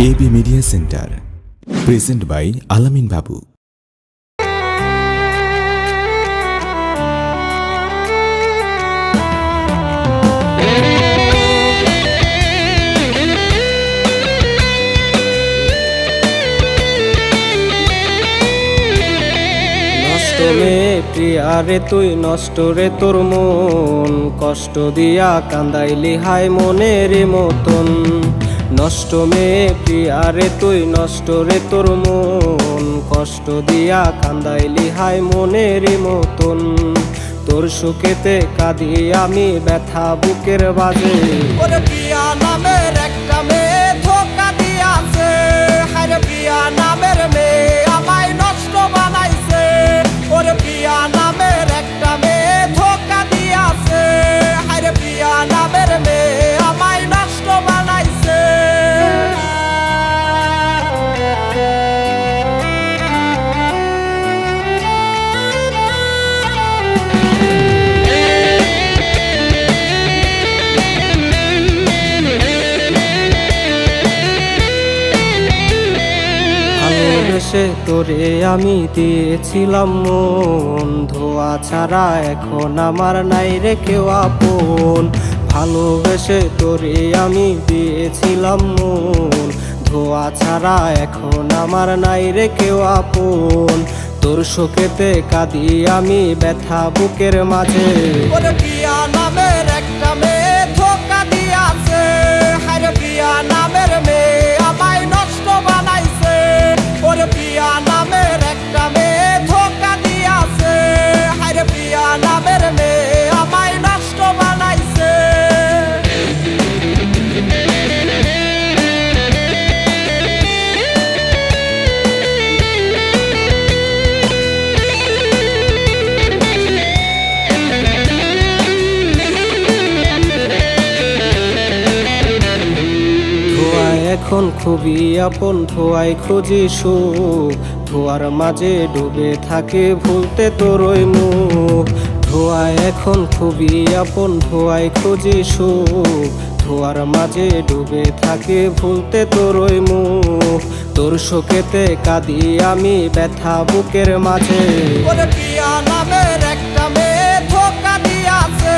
AB media centre present by Alamin Babu. প্রিয়ারে তুই নষ্ট রে তোর মন, কষ্ট দিয়া কান্দাইলি হায় মনের মতন। নষ্ট মেয়ে প্রিয়ারে তুই নষ্ট রে তোর মন, কষ্ট দিয়া কান্দাইলি হায় মনের মতন। তোর সুখেতে কাঁদি আমি ব্যথা বুকের বাজে। ওরে প্রিয়া নামের একটা মেয়ে ধোকা দিয়াছে, হায় প্রিয়া নামের মেয়ে আমায় নষ্ট বানাইছে। ওরে প্রিয়া নামের একটা মেয়ে ধোকা দিয়াছে, হায় প্রিয়া নামের মেয়ে আমায় নষ্ট বানাইছে। ভালোবেসে তোরে আমি দিয়েছিলাম মন, ধোয়া ছাড়া এখন আমার নাই রে কেউ আপন। ভালোবেসে তোরে আমি দিয়েছিলাম মন, ধোয়া ছাড়া এখন আমার নাই রে কেউ আপন। তোর শোকেতে কাঁদি আমি ব্যথা বুকের মাঝে। ওরে প্রিয়া নামের একটা মেয়ে ধোকা দিয়াছে, হায় প্রিয়া নামের মেয়ে আমায় নষ্ট বানাইছে। ওরে প্রিয়া নামের একটা মেয়ে ধোকা দিয়াছে, হায় প্রিয়া নামের মেয়ে আমায় নষ্ট বানাইছে। এখন খুবই আপন, ধোয়ায় খুঁজি সুখ, ধোয়ার মাঝে ডুবে থাকে ভুলতে তোর ওই মুখ। ধোয়ায় এখন খুবই আপন, ধোয়ায় খুঁজি সুখ, ধোয়ার মাঝে ডুবে থাকে ভুলতে তোর ওই মুখ। তোর শোকেতে কাঁদি আমি ব্যথা বুকের মাঝে। ওরে প্রিয়া নামের একটা মেয়ে ধোকা দিয়াছে,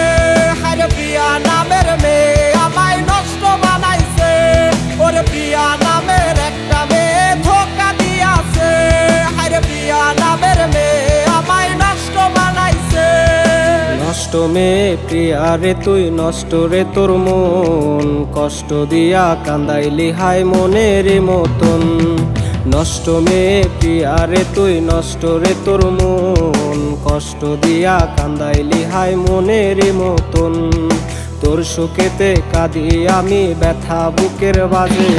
হায় প্রিয়া নামের মেয়ে আমায় নষ্ট বানাইছে। ওরে প্রিয়া নামের একটা মেয়ে ধোকা দিয়াছে, হায় প্রিয়া নামের মেয়ে আমায় নষ্ট বানাইছে। নষ্ট মেয়ে প্রিয়ারে তুই নষ্ট রে তোর মন, কষ্ট দিয়া কান্দাইলি হায় মনের মতন। নষ্ট মেয়ে প্রিয়ারে তুই নষ্ট রে তোর মন, কষ্ট দিয়া কান্দাইলি হায় মনের মতন। তোর সুখেতে কাঁদি আমি ব্যথা বুকের বাজে।